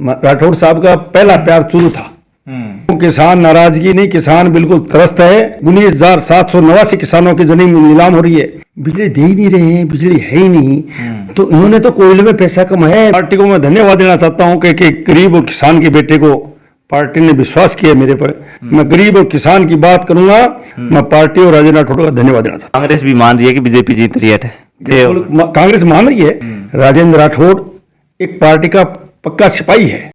राठौड़ साहब का पहला प्यार चुरू था। तो किसान नाराजगी नहीं, किसान बिल्कुल त्रस्त है। 19,789 किसानों की जमीन नीलाम हो रही है, बिजली दे ही नहीं रहे हैं, बिजली है ही नहीं। तो इन्होंने तो कोयले में पैसा कमाया है। पार्टी को मैं धन्यवाद देना चाहता हूँ कि गरीब और किसान के बेटे को पार्टी ने विश्वास किया मेरे पर। मैं गरीब और किसान की बात करूंगा, मैं पार्टी और राजेंद्र राठौड़ का धन्यवाद देना चाहता हूँ। कांग्रेस भी मान रही है कि बीजेपी जीत रही है। कांग्रेस मान रही है। राजेंद्र राठौड़ एक पार्टी का पक्का सिपाही है।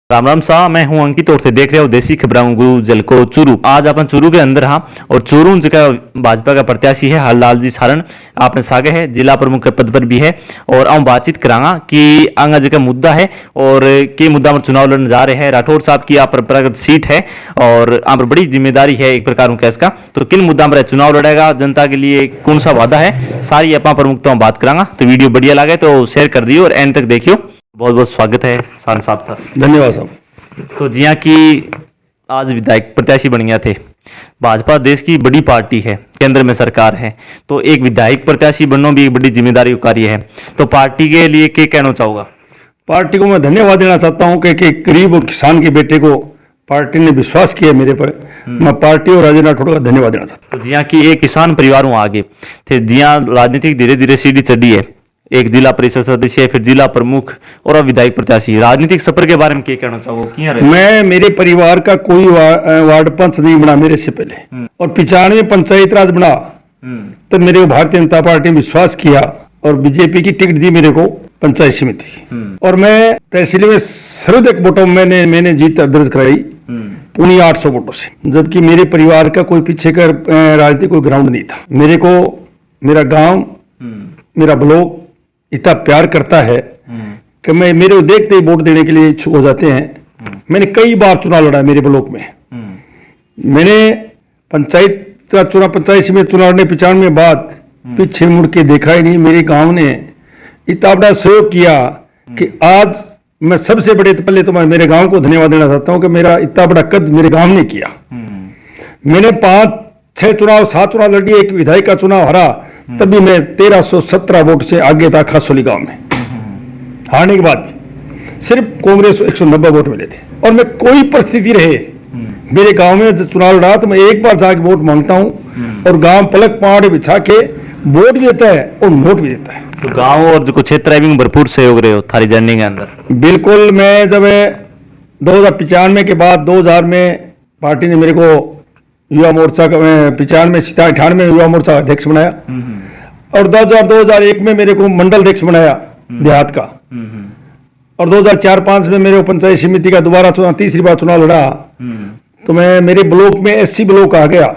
राम राम साहब, मैं हूं अंकित और से देख रहे हो देसी खबरों गुरु जलको चूरू। आज अपन चूरू के अंदर हाँ, और चूरू जगह भाजपा का प्रत्याशी है हरलाल जी सारण आपने सागे है, जिला प्रमुख के पद पर भी है। और हम बातचीत करांगा कि आंगा जगह मुद्दा है और के मुद्दा पर चुनाव लड़ने जा रहे हैं। राठौड़ साहब की आप परंपरागत सीट है और आप पर बड़ी जिम्मेदारी है एक प्रकार का इसका। तो किन मुद्दा पर चुनाव लड़ेगा, जनता के लिए कौन सा वादा है, सारी अपना प्रमुखता में बात करांगा। तो वीडियो बढ़िया लगे तो शेयर कर दियो और एंड तक देखियो। बहुत बहुत स्वागत है सारण साहब का। धन्यवाद साहब। तो जिया कि आज विधायक प्रत्याशी बन गया थे। भाजपा देश की बड़ी पार्टी है, केंद्र में सरकार है, तो एक विधायक प्रत्याशी बनना भी एक बड़ी जिम्मेदारी का कार्य है। तो पार्टी के लिए क्या कहना चाहूंगा? पार्टी को मैं धन्यवाद देना चाहता हूं कि गरीब और किसान के बेटे को पार्टी ने विश्वास किया मेरे पर। मैं पार्टी और राजेंद्र राठौड़ का धन्यवाद देना चाहता हूं। तो जिया कि एक किसान परिवार हूँ आगे थे, जिया राजनीतिक धीरे धीरे सीढ़ी चढ़ी है, एक जिला परिषद सदस्य, फिर जिला प्रमुख और अब विधायक प्रत्याशी। राजनीतिक सफर के बारे में क्या कहना चाहोगे? मैं मेरे परिवार का कोई वार्ड पंच नहीं बना मेरे से पहले, और 95 पंचायत राज बना। तो मेरे को भारतीय जनता पार्टी ने विश्वास किया और बीजेपी की टिकट दी मेरे को पंचायत समिति, और मैं तहसील में सर्वाधिक वोटों में मैंने जीत दर्ज कराई, पूरी 800 वोटों से। जबकि मेरे परिवार का कोई पीछे का राजनीतिक कोई ग्राउंड नहीं था। मेरे को मेरा गांव, मेरा ब्लॉक इतना प्यार करता है कि मैं मेरे को देखते ही वोट देने के लिए इच्छुक हो जाते हैं। मैंने कई बार चुनाव लड़ा मेरे ब्लॉक में। मैंने पंचायत में चुनाव लड़ने 95 में बाद पीछे मुड़ के देखा ही नहीं। मेरे गांव ने इतना बड़ा सहयोग किया कि आज मैं सबसे बड़े, तो पहले तो मैं मेरे गांव को धन्यवाद देना चाहता हूं कि मेरा इतना बड़ा कद मेरे गांव ने किया। मैंने 5-6 चुनाव 7 चुनाव लड़ी, एक विधायक का चुनाव हरा, तभी मैं 1317 वोट से आगे था खासोली गांव में। हारने के बाद भी सिर्फ कांग्रेस 190 वोट मिले थे। और मैं कोई परिस्थिति रहे मेरे गांव में जब चुनाव लड़ा तो मैं एक बार जाके वोट मांगता हूं, और गांव पलक पहाड़ बिछा के वोट भी देता है और नोट भी देता है। तो गांव और जो क्षेत्र में भरपूर सहयोग रहे हो थारी जर्नी के अंदर। बिल्कुल। मैं जब 2095 के बाद 2000 में पार्टी ने मेरे को युवा मोर्चा का 95-98 में युवा मोर्चा अध्यक्ष बनाया, और 2001 में मेरे को मंडल अध्यक्ष बनाया देहात का, और 2004-05 में मेरे को पंचायत समिति का दोबारा चुनाव, तीसरी बार चुनाव लड़ा। तो मैं मेरे ब्लॉक में 80 ब्लॉक आ गया,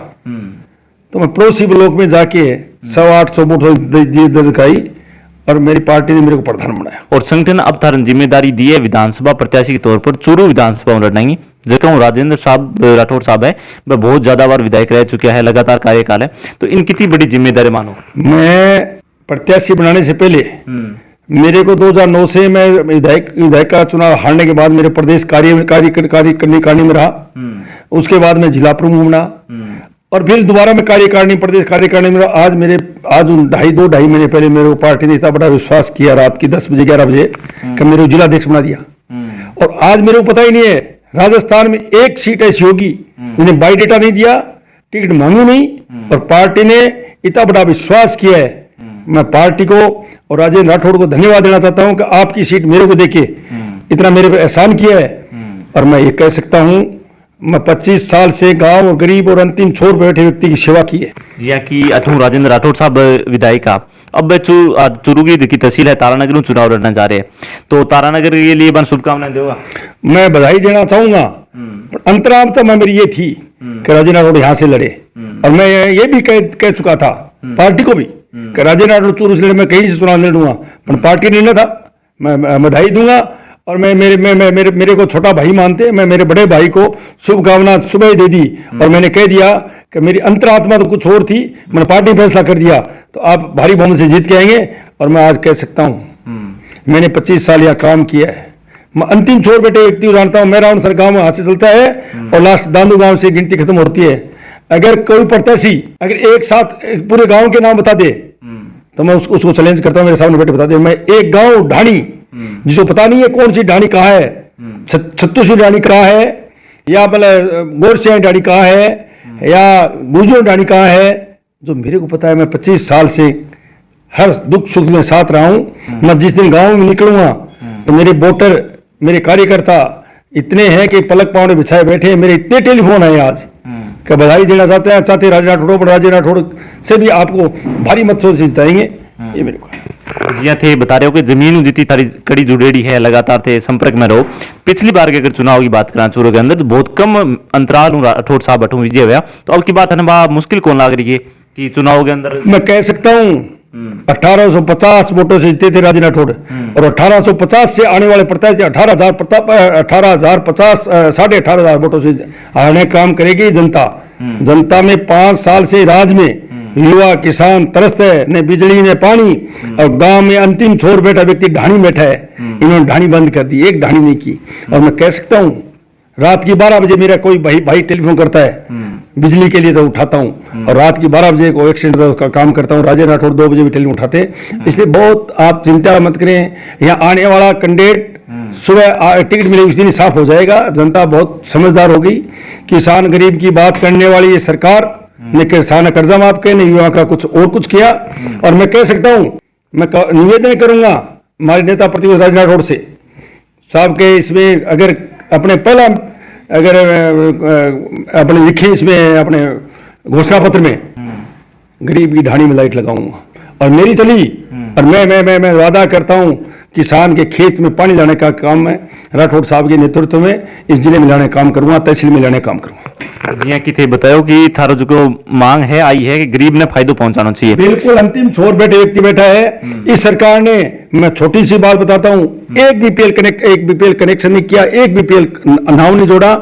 तो मैं पड़ोसी ब्लॉक में जाके 100-800 वोट दिखाई, और मेरी पार्टी ने मेरे को प्रधान बनाया। और संगठन अब थारन जिम्मेदारी दी है विधानसभा प्रत्याशी के तौर पर चूरू विधानसभा में लड़ेंगी। जैसे राजेंद्र साहब राठौड़ साहब है, वह बहुत ज्यादा बार विधायक रह चुके हैं, लगातार कार्यकाल है, तो इनकी कितनी बड़ी जिम्मेदारी मानो? मैं प्रत्याशी बनाने से पहले मेरे को 2009 से मैं विधायक का चुनाव हारने के बाद मेरे प्रदेश कार्यकारिणी में रहा। उसके बाद मैं जिला प्रमुख बना, और फिर दोबारा मैं प्रदेश कार्यकारिणी में रहा। आज 2.5 महीने पहले मेरे को पार्टी ने इतना बड़ा विश्वास किया, रात की 10 बजे 11 बजे, कि मेरे को जिलाध्यक्ष बना दिया। और आज मेरे को पता ही नहीं है राजस्थान में एक सीट ऐसी होगी, उन्हें बायोडेटा नहीं दिया, टिकट मांगी नहीं, और पार्टी ने इतना बड़ा विश्वास किया है। मैं पार्टी को और राजेंद्र राठौड़ को धन्यवाद देना चाहता हूं कि आपकी सीट मेरे को देके इतना मेरे पर एहसान किया है। और मैं ये कह सकता हूं, मैं 25 साल से गांव और गरीब और अंतिम छोर पर बैठे व्यक्ति की सेवा की है। जिया कि अठू राजेंद्र राठौड़ साहब विधायक आप अब चूरू की तहसील है तारानगर में चुनाव लड़ना जा रहे हैं, तो तारानगर के लिए बन शुभकामनाएं दोगा? मैं बधाई देना चाहूंगा। अंतराम तो मेरी ये थी कि राजेंद्र राठौड़ यहाँ से लड़े, और मैं ये भी कह चुका था पार्टी को भी कि राजेंद्र राठौड़ चूरू से लड़े, मैं कहीं से चुनाव लड़ूंगा, पर पार्टी निर्णय था। मैं बधाई दूंगा, और मेरे को छोटा भाई मानते, मैं मेरे बड़े भाई को शुभकामना सुबह दे दी, और मैंने कह दिया कि मेरी अंतरात्मा तो कुछ और थी, मैंने पार्टी फैसला कर दिया, तो आप भारी बहुमत से जीत के आएंगे। और मैं आज कह सकता हूं मैंने 25 साल यहाँ काम किया है। मैं अंतिम छोर बैठे व्यक्ति को जानता हूं। मेरा अनुसार गांव में हाथ से चलता है, और लास्ट दांदू गांव से गिनती खत्म होती है। अगर कोई प्रत्याशी अगर एक साथ पूरे गांव के नाम बता दे, तो मैं उसको चैलेंज करता हूं, मेरे सामने बैठे बता दे। मैं एक गांव ढाणी जिसको पता नहीं है कौन सी ढाणी कहाँ है, छत्तूसी ढाणी कहाँ है, या मतलब गोरसिया ढाणी कहाँ है, या गुजो ढाणी कहाँ है, जो मेरे को पता है। मैं 25 साल से हर दुख सुख में साथ रहा हूँ। मैं जिस दिन गाँव में निकलूंगा तो मेरे वोटर, मेरे कार्यकर्ता इतने हैं कि पलक पाँव में बिछाए बैठे हैं। मेरे इतने टेलीफोन हैं आज कि बधाई देना चाहते हैं राजे राठौड़, पर राजे राठौड़ से भी आपको भारी मतों से जिताएंगे, ये मेरे को। जिया थे बता रहे हो कि जमीन जितनी थारी कड़ी जुड़ेड़ी है, लगातार थे संपर्क में रहो। पिछली बार के अगर चुनाव की बात करें चूरू के अंदर तो बहुत कम अंतराल राठौड़ साहब बटू विजय हुआ, तो अब की बात है ना मुश्किल कौन लग रही है कि चुनाव के अंदर? मैं कह सकता हूँ 1850 वोटों से जीते थे राजे राठौड़, और 1850 से आने वाले प्रत्याशी 18,050 18,500 वोटों से आने काम करेगी जनता। जनता में 5 साल से राज में युवा किसान तरसते हैं, न बिजली न पानी, और गांव में अंतिम छोर बैठा व्यक्ति ढाणी बैठा है। इन्होंने ढाणी बंद कर दी, एक ढाणी नहीं की। और मैं कह सकता हूँ रात की 12 बजे मेरा कोई भाई टेलीफोन करता है बिजली के लिए तो उठाता हूँ, और रात की 12 बजे को एक्सीडेंट का काम करता हूँ। राजे राठौड़ 2 बजे भी टेलीफोन उठाते, इसलिए बहुत आप चिंता मत करें। यहाँ आने वाला कैंडिडेट सुबह टिकट मिले उस दिन ही साफ हो जाएगा। जनता बहुत समझदार होगी। किसान गरीब की बात करने वाली ये सरकार ने किसान कर्जा माफ किया, ने युवा का कुछ और कुछ किया। और मैं कह सकता हूँ, मैं निवेदन करूंगा हमारे नेता प्रतिपक्ष राजे राठौड़ से साहब के, इसमें अगर अपने पहला अगर अपने लिखे इसमें अपने घोषणा पत्र में गरीब की ढाणी में लाइट लगाऊंगा, और मेरी चली। और मैं वादा करता हूं किसान के खेत में पानी लाने का काम मैं राठौड़ साहब के नेतृत्व में इस जिले में लाने काम करूंगा, तहसील में लाने काम करूंगा। जिया की थे बताओ कि थारो जो मांग है आई है कि गरीब ने फायदा पहुंचाना चाहिए। बिल्कुल अंतिम छोर बैठे व्यक्ति बैठा है। इस सरकार ने, मैं छोटी सी बात बताता हूं, एक बीपीएल कनेक्शन नहीं किया, एक बीपीएल नाम नहीं जोड़ा,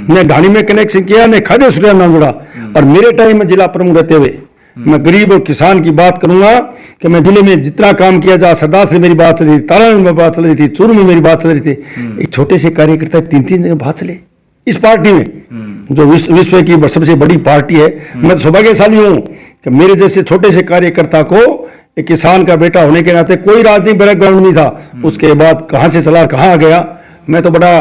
न ढाणी में कनेक्शन किया, न खाद्य सुरक्षा नाम जोड़ा। और मेरे टाइम में जिला प्रमुख रहते हुए मैं गरीब और किसान की बात करूंगा कि मैं जिले में जितना काम किया जा, सरदार से मेरी बात चल रही थी, तारा में बात चल रही थी, चूरू में मेरी बात चल रही थी। एक छोटे से कार्यकर्ता 3-3 जगह बात चले इस पार्टी में, जो विश्व की सबसे बड़ी पार्टी है। मैं सौभाग्यशाली हूं कि मेरे जैसे छोटे से कार्यकर्ता को एक किसान का बेटा होने के नाते कोई राजनीतिक बैकग्राउंड नहीं था, उसके बाद कहां से चला कहां आ गया। मैं तो बड़ा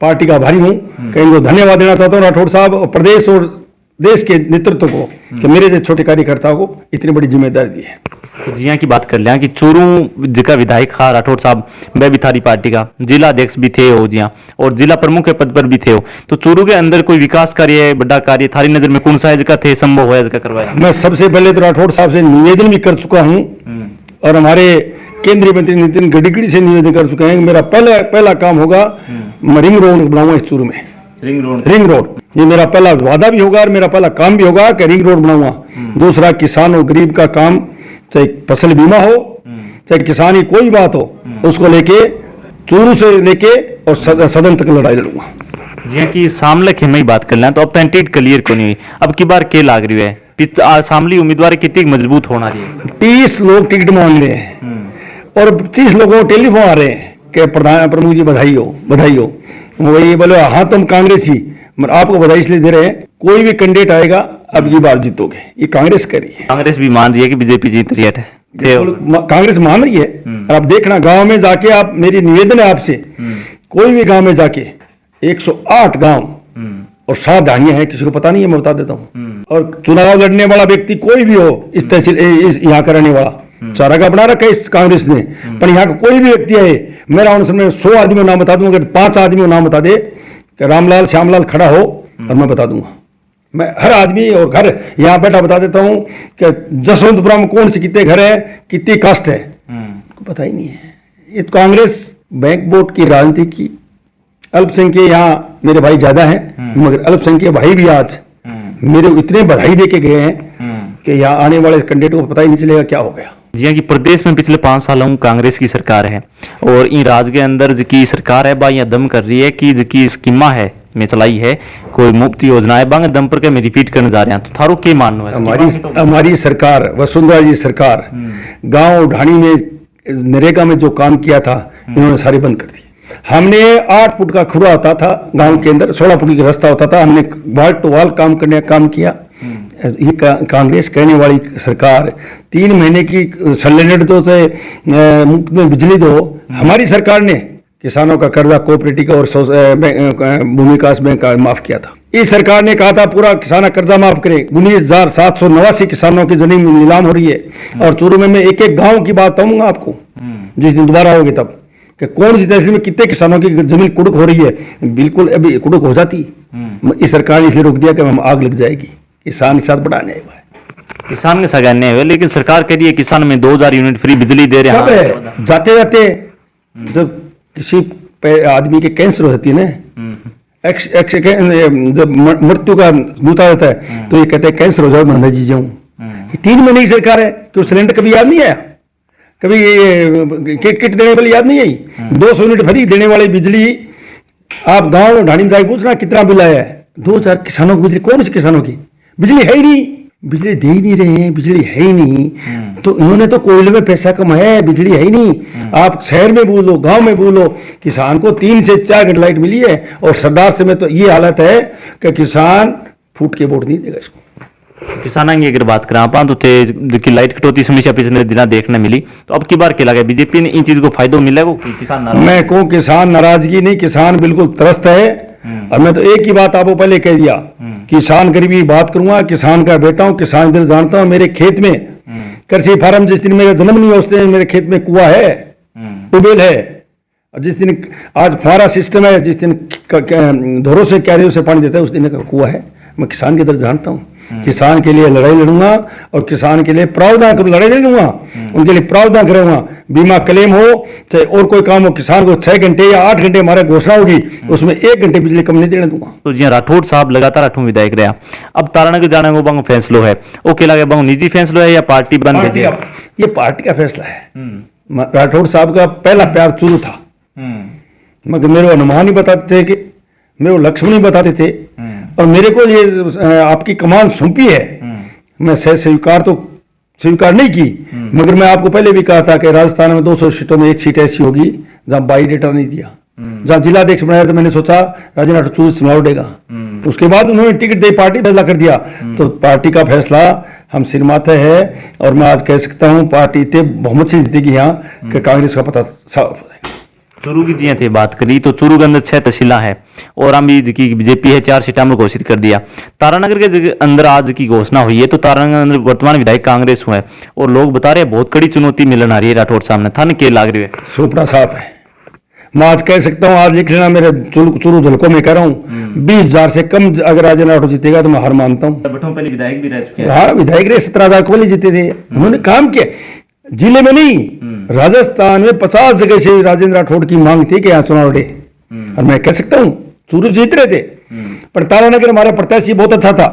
पार्टी का आभारी हूं कि इनको धन्यवाद देना चाहता हूं राठौड़ साहब और प्रदेश और देश के नेतृत्व को कि मेरे जैसे छोटे कार्यकर्ता को इतनी बड़ी जिम्मेदारी दी है। जिया की बात कर लिया कि चूरू जिका विधायक हा राठौड़ साहब वह भी थारी पार्टी का जिला अध्यक्ष भी थे हो जिया, और जिला प्रमुख के पद पर भी थे हो, तो चूरू के अंदर कोई विकास कार्य बड़ा कार्य थारी नजर में कौन सा है जिका थे संभव होया जिका करवाया? मैं सबसे पहले तो राठौड़ साहब से निवेदन भी कर चुका हूं, और हमारे केंद्रीय मंत्री नितिन गडकरी से निवेदन कर चुके हैं। मेरा पहला काम होगा, मैं रिंग रोड बनाऊंगा इस चूरू में। रिंग रोड ये मेरा पहला वादा भी होगा और मेरा पहला काम भी होगा कि रिंग रोड बनाऊंगा। दूसरा, किसान और गरीब का काम, चाहे फसल बीमा हो, चाहे किसान की कोई बात हो, उसको लेके चूरू से लेके और सदन तक लड़ाई लड़ूंगा। जिया की सामले खेमे की बात कर लें तो अब तक टिकट क्लियर को नहीं हुई, अब की बार के लाग रही है सामली उम्मीदवार कितनी मजबूत होना चाहिए? 30 लोग टिकट मांग रहे हैं और 25 लोगों को टेलीफोन आ रहे हैं कि प्रधान प्रमुख जी बधाई हो। वही बोले हाँ तुम कांग्रेसी, आपको बधाई इसलिए दे रहे हैं, कोई भी कैंडिडेट आएगा अब की बार जीतोगे, ये कांग्रेस कह रही है। कांग्रेस भी मान रही है कि बीजेपी जीत रही है, कांग्रेस मान रही है। और आप देखना गांव में जाके, आप मेरी निवेदन है आपसे, कोई भी गांव में जाके 108 गांव और 7 ढाणियां हैं, किसी को पता नहीं है, मैं बता देता हूं। और चुनाव लड़ने वाला व्यक्ति कोई भी हो, इस तहसील यहाँ का रहने वाला, चारा का बना रखा है इस कांग्रेस ने, पर यहाँ का कोई भी व्यक्ति है, मेरा उनसे 100 आदमी का नाम बता दूंगा, अगर 5 आदमी का नाम बता दे कि रामलाल श्यामलाल खड़ा हो, और मैं बता दूंगा। मैं हर आदमी और घर यहाँ बैठा बता देता हूं कि जसवंतपुरा में कौन से कितने घर है, कितनी कास्ट है, पता ही नहीं है। ये तो कांग्रेस बैंक बोर्ड की राजनीति की, अल्पसंख्यक यहाँ मेरे भाई ज्यादा हैं, मगर अल्पसंख्यक भाई भी आज मेरे इतने बधाई दे के गए हैं कि यहाँ आने वाले कैंडिडेट को पता ही नहीं चलेगा क्या हो गया। जी कि प्रदेश में पिछले 5 सालों कांग्रेस की सरकार है, और इन राज्य के अंदर जिकी सरकार है बाई दम कर रही है कि जिकी स्कीमा है में चलाई है, कोई मुफ्त योजना है बांग दम पर के मैं रिपीट करने जा रहे हैं, तो थारो क्या मानना है? हमारी सरकार, वसुंधरा जी सरकार, गांव ढाणी में नरेगा में जो काम किया था इन्होंने सारे बंद कर दिए। हमने 8 फुट का खुरा होता था गांव के अंदर, 16 फुट का रास्ता होता था, हमने वाल टू वाल काम करने का काम किया। ये कांग्रेस कहने वाली सरकार 3 महीने की सिलेंडर दो तो मुफ्त में बिजली दो, हमारी सरकार ने किसानों का कर्जा कोऑपरेटिव का और भूमि विकास बैंक का माफ किया था। इस सरकार ने कहा था पूरा किसान कर्जा माफ करे। 19,789 किसानों की जमीन नीलाम हो रही है। और चूरू में मैं एक एक गांव की बात बताऊंगा आपको जिस दिन दोबारा होगी तब, कि कौन सी तहसील में कितने किसानों की जमीन कुड़क हो रही है। बिल्कुल अभी कुड़क हो जाती, इस सरकार ने इसलिए रोक दिया कि हम आग लग जाएगी। किसान के साथ बड़ा अन्याय हुआ है। किसान के साथ अन्याय हुआ, लेकिन सरकार कह रही है किसान में 2000 यूनिट फ्री बिजली दे रहे हैं। जाते जाते जब किसी आदमी के कैंसर हो जाती है ना, जब मृत्यु का दूता रहता है तो ये कहते हैं कैंसर हो जाओ मैं जी जाऊं। 3 महीने की सरकार है कि सिलेंडर कभी याद नहीं आया, कभी ये किट देने वाली याद नहीं आई। 200 यूनिट फ्री देने वाली बिजली आप गांव ढाणी में जाके पूछना कितना बिल आया है। 2000 किसानों की बिजली, कौन से किसानों की बिजली है ही नहीं, बिजली दे ही नहीं रहे हैं, बिजली है ही नहीं। तो इन्होंने तो कोयले में पैसा कमाया है, बिजली है ही नहीं। आप शहर में बोलो, गांव में बोलो, किसान को 3 से 4 घंटे लाइट मिली है। और सरदार से में तो ये हालत है कि किसान फूट के वोट नहीं देगा इसको। किसानों की अगर बात करें आप तो थे लाइट कटौती समस्या पिछले दिनों देखने मिली, तो अब की बार क्या लगा बीजेपी ने इन चीज को फायदा मिला वो किसान नाराज? मैं कहूँ किसान नाराजगी नहीं, किसान बिल्कुल त्रस्त है। और मैं तो एक ही बात आपको पहले कह दिया, किसान गरीबी की बात करूंगा, किसान का बेटा हूं, किसान दिल जानता हूं। मेरे खेत में कृषि फार्म, जिस दिन मेरा जन्म नहीं हो उस दिन मेरे खेत में कुआं है, ट्यूबवेल है। और जिस दिन आज फुहारा सिस्टम है, जिस दिन धोरों से कैरियों से पानी देता है, उस दिन का कुआं है। मैं किसान के दर्द जानता हूं, किसान के लिए लड़ाई लड़ूंगा और किसान के लिए प्रावधान करूँ, लड़ाई लड़ूंगा, उनके लिए प्रावधान करूंगा। बीमा क्लेम हो चाहे और कोई काम हो, किसान को 6 घंटे या 8 घंटे हमारे घोषणा होगी, उसमें 1 घंटे बिजली कम नहीं देने दूंगा। तो जी राठौड़ साहब लगातार 8वें विधायक रहा, अब तारानगर जाने को बंग फैसलो है, वो क्या लगे बंग निजी फैसलो है या पार्टी बन गई? ये पार्टी का फैसला है। राठौड़ साहब का पहला प्यार चूरू था, मगर मेरे को अनुमान ही बताते थे, कि मेरे को लक्ष्मण ही बताते थे। और मेरे को ये आपकी कमान सौंपी है, मैं स्वीकार नहीं की। मगर मैं आपको पहले भी कहा था कि राजस्थान में 200 सीटों में 1 सीट ऐसी होगी जहां बायोडेटा नहीं दिया, जहां जिलाध्यक्ष बनाया, तो मैंने सोचा राजेंद्र राठौड़ चूरू चुनाव लड़ेगा। उसके बाद उन्होंने टिकट दे, पार्टी फैसला कर दिया। तो पार्टी का फैसला हम सिर माथे है। और मैं आज कह सकता हूं पार्टी इतने बहुमत से जीतेगी यहाँ कि कांग्रेस का पता साफ है। चूरू की जी थे बात करी तो चूरू के अंदर 6 तहसीला है और हम भी की बीजेपी है 4 सीटा में घोषित कर दिया। तारानगर के अंदर आज की घोषणा हुई है, तो तारानगर अंदर वर्तमान विधायक कांग्रेस हुआ है और लोग बता रहे हैं बहुत कड़ी चुनौती मिलन आ रही है राठौड़ सामने। थाने के लाग रही है सुपड़ा साफ है। मैं आज कह सकता हूँ, आज लिख लेना मेरे चूरू झलकों में कह रहा हूँ, 20,000 से कम अगर राजेंद्र राठौड़ जीतेगा तो मैं हार मानता हूँ। पहले विधायक भी रह चुके हैं। हाँ, विधायक रहे, 17,000 को जीते थे। उन्होंने काम किया जिले में नहीं, राजस्थान में 50 जगह से राजेंद्र राठौड़ की मांग थी कि यहाँ चुनाव लड़े। और मैं कह सकता हूँ चूरू जीत रहे थे, पर तारानगर हमारा प्रत्याशी बहुत अच्छा था,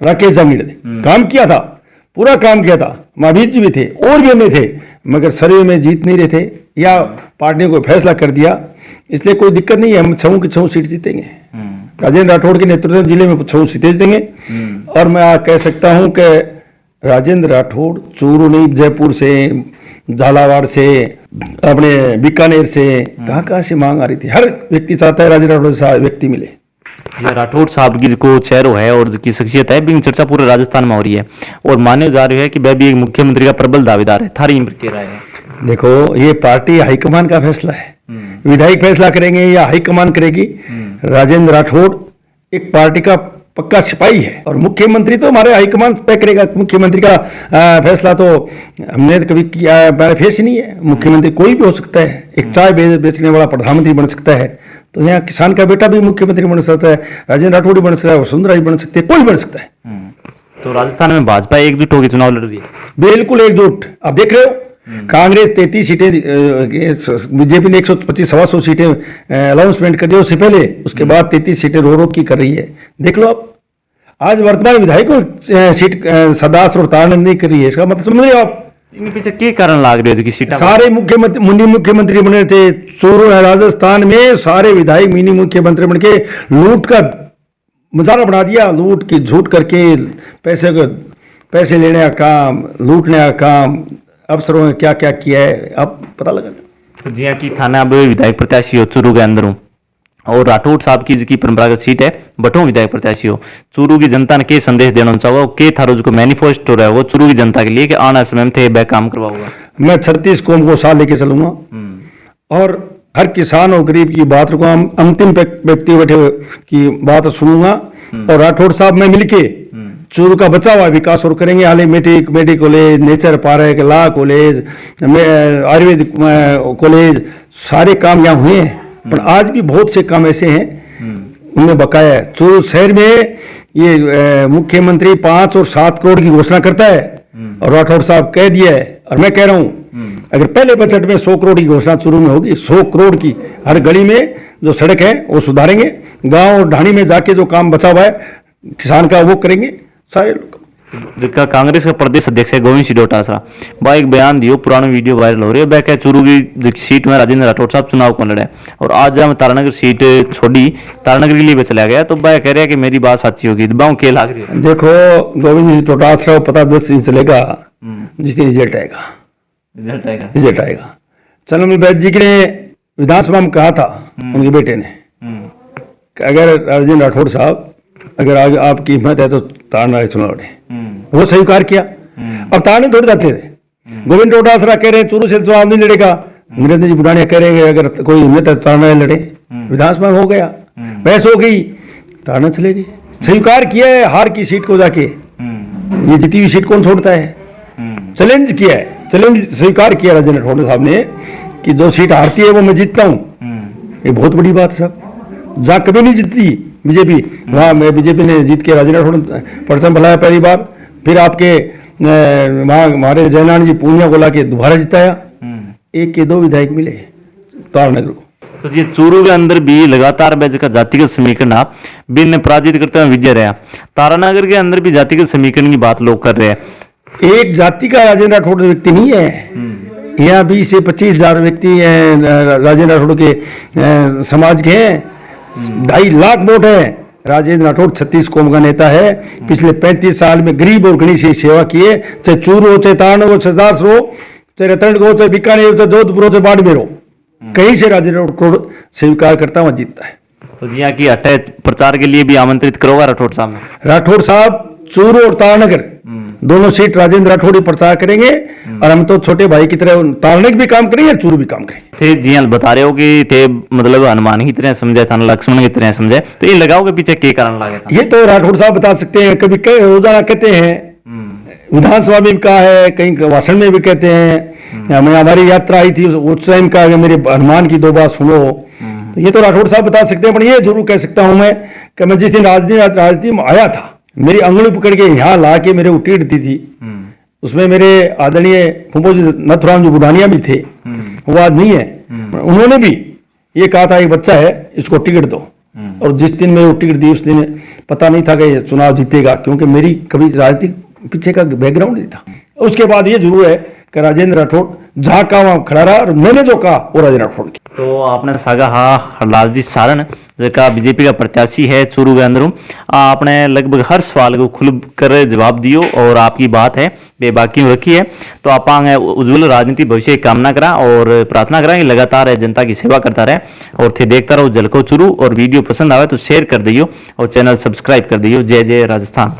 राकेश जंगीड़ ने काम किया था, पूरा काम किया था। महावीर जी भी थे और भी हमें थे, मगर सर्वे में जीत नहीं रहे थे या पार्टी ने कोई फैसला कर दिया, इसलिए कोई दिक्कत नहीं है। हम 6 की 6 सीट जीतेंगे। राजेंद्र राठौड़ के नेतृत्व में जिले में 6 सीटें जीतेंगे। और मैं आज कह सकता हूँ कि राजेंद्र राठौड़ चूरू नहीं, जयपुर से, झालावाड़ से, अपने बीकानेर से, कहाँ से मांग आ रही थी। हर व्यक्ति चाहता है राजेंद्र राठौड़ जैसा व्यक्ति मिले। राठौड़ साहब की को चेहरो है और की शख्सियत है, भी चर्चा पूरे राजस्थान में हो रही है और माने जा रही है कि वह भी एक मुख्यमंत्री का प्रबल दावेदार है। थारी क्या राय है? देखो, ये पार्टी हाईकमान का फैसला है, विधायक फैसला करेंगे या हाईकमान करेगी। राजेंद्र राठौड़ एक पार्टी का पक्का सिपाही है और मुख्यमंत्री तो हमारे हाईकमान तय करेगा। मुख्यमंत्री का फैसला तो हमने कभी किया फेस ही नहीं है। मुख्यमंत्री कोई भी हो सकता है, एक चाय बेचने वाला प्रधानमंत्री बन सकता है, तो यहाँ किसान का बेटा भी मुख्यमंत्री बन सकता है, राजेंद्र राठौड़ भी बन सकता है, वसुंधरा भी बन सकती है, कोई बन सकता है। तो राजस्थान में भाजपा एकजुट होकर चुनाव लड़ रही है, बिल्कुल एकजुट। आप देख रहे हो, कांग्रेस 33 सीटें, बीजेपी ने 125-125 सीटें अनाउंसमेंट कर दी उससे पहले, उसके बाद 33 सीटें रो की कर रही है। देख लो आप, आज वर्तमान विधायक को सीट सदास और तारण नहीं कर रही है, इसका मतलब समझ रहे हो आप? इनके पीछे क्या कारण लाग रहे थे? सारे मुख्यमंत्री बने थे चूरू राजस्थान में, सारे विधायक मिनी मुख्यमंत्री बन के लूट का मजारा बना दिया। लूट की झूठ करके पैसे लेने का काम, लूटने का काम, अफसरों ने क्या क्या किया है अब पता लगा। तो जी की थाना अब विधायक प्रत्याशी हो चूरू के अंदर हूँ और राठौड़ साहब की परंपरागत सीट है बठों विधायक प्रत्याशी हो। चूरू की जनता ने के संदेश देना चाहोगे, के थारो जो मैनिफेस्टो रहा वो चूरू की जनता के लिए कि आने समय में थे वह काम करवाओगा? मैं 36 कौम को साथ लेके चलूंगा और हर किसान और गरीब की बात को हम अंतिम व्यक्ति बैठे हुए की बात सुनूंगा और राठौड़ साहब में मिलके चूरू का बचा हुआ विकास और करेंगे। हाल ही medical college, nature park, law college, Ayurvedic college, सारे काम यहाँ हुए हैं, पर आज भी बहुत से काम ऐसे हैं उनमें बकाया है। चूरू शहर में ये मुख्यमंत्री 5 और 7 करोड़ की घोषणा करता है और राठौड़ साहब कह दिया है और मैं कह रहा हूं अगर पहले बजट में 100 करोड़ की घोषणा चूरू में होगी, 100 करोड़ की हर गली में जो सड़क है वो सुधारेंगे, गांव और ढाणी में जाके जो काम बचा हुआ है किसान का वो करेंगे सारे लोग। जिसका कांग्रेस का प्रदेश अध्यक्ष है गोविंद सिंह डोटासरा, वह एक बयान दियो, पुराना वीडियो वायरल हो रही है। वह क्या चूरू की सीट में राजेंद्र राठौड़ साहब चुनाव को लड़े और आज जब तारानगर सीट छोड़ी, तारानगर के लिए चला गया, तो वह कह रहा है कि मेरी बात सच्ची होगी। दबाव के लाग रही है? देखो गोविंद सिंह डोटासरा पता 10 दिन चलेगा जिस दिन रिजल्ट आएगा, रिजल्ट आएगा। चंद्रमल बैद जी ने विधानसभा में कहा था उनके बेटे ने कि अगर राजेंद्र राठौड़ साहब अगर आगे आपकी हिम्मत है तो तारानगर चुनाव लड़े, वो स्वीकार किया। अब तारानगर थोड़ी जाते थे, गोविंद डोटासरा कह रहे हैं चूरू से चुनाव नहीं लड़ेगा, नरेंद्र जी बुढ़ानिया कह रहे हैं अगर कोई हिम्मत है तो तारानगर लड़े। विधानसभा में हो गया, बहस हो गई, तारानगर चलेगी। स्वीकार किया है हार की सीट को जाके, ये जीती हुई सीट कौन छोड़ता है? चैलेंज किया है, चैलेंज स्वीकार किया राजेंद्र राठौड़ साहब ने कि जो सीट हारती है वो मैं जीतता हूं। ये बहुत बड़ी बात है साहब, जहां कभी नहीं जीतती बीजेपी वहां मैं बीजेपी ने जीत के राजेंद्र राठौड़ परचम फैलाया पहली बार, फिर आपके वहां हमारे जयनारायण जी पूनिया को लाके दोबारा जिताया, 1 के 2 विधायक मिले तारानगर को। तो ये चूरू के अंदर भी लगातार का जातिगत समीकरण बिन पराजित करते हुए विजय रहा। तारानगर के अंदर भी जातिगत समीकरण की बात लोग कर रहे हैं। एक जाति का राजेंद्र राठौड़ व्यक्ति नहीं है, यहाँ 20 से 25,000 व्यक्ति राजेंद्र राठौड़ के समाज के हैं, 2.5 लाख वोट है। राजेंद्र राठौड़ 36 कौम का नेता है, पिछले 35 साल में गरीब और गणित से सेवा किए, चाहे चूरू हो, चाहे तारानगर हो, चाहे दास हो, चाहे रतनगढ़ हो, चाहे बीकानेर हो, चाहे जोधपुर हो, चाहे बाड़मेर हो, कहीं से राजेंद्र राठौड़ स्वीकार करता हुआ जीतता है। तो जी की हटे प्रचार के लिए भी आमंत्रित करोगा राठौड़ साहब ने? राठौड़ साहब चूरू और तारानगर दोनों सीट राजेंद्र राठौड़ ही प्रचार करेंगे और हम तो छोटे भाई की तरह तारानगर भी काम करेंगे और चूरू भी काम करेंगे। थे जी बता रहे हो कि थे मतलब हनुमान की तरह समझे था, लक्ष्मण की तरह समझे, तो ये लगाओ के पीछे क्या कारण लगे था? ये तो राठौड़ साहब बता सकते हैं, कभी रोजाना कहते हैं, विधानसभा में भी कहा है, कहीं भाषण में भी कहते हैं। हमारी यात्रा आई थी उस टाइम का मेरे हनुमान की 2 बात सुनो, तो ये तो राठौड़ साहब बता सकते हैं। पर ये जरूर कह सकता हूं मैं कि मैं जिस दिन राजनीति में आया था, मेरी अंगुली पकड़ के यहाँ ला के मेरे उटीट दी थी, उसमें मेरे आदरणीय फूफो जी नथुराम जी बुढ़ानिया भी थे, वो आज नहीं है। उन्होंने भी ये कहा था एक बच्चा है इसको टिकट दो, और जिस दिन मैं वो टिकट दी उस दिन पता नहीं था कि ये चुनाव जीतेगा, क्योंकि मेरी कभी राजनीतिक पीछे का बैकग्राउंड नहीं था। उसके बाद ये जरूर है कि राजेंद्र राठौड़ जहां का वहां खड़ा रहा और मैंने जो कहा वो राजेंद्र राठौड़ की। तो आपने सागा हरलाल सारण जका बीजेपी का प्रत्याशी है चूरू के अंदर, आपने लगभग हर सवाल को खुल कर जवाब दियो और आपकी बात है बेबाकी में रखी है। तो आप उज्जवल राजनीति भविष्य की कामना करा और प्रार्थना करा कि लगातार जनता की सेवा करता रहे और थे देखता रहो झलको चूरू। और वीडियो पसंद आवे तो शेयर कर दियो और चैनल सब्सक्राइब कर दियो। जय जय राजस्थान।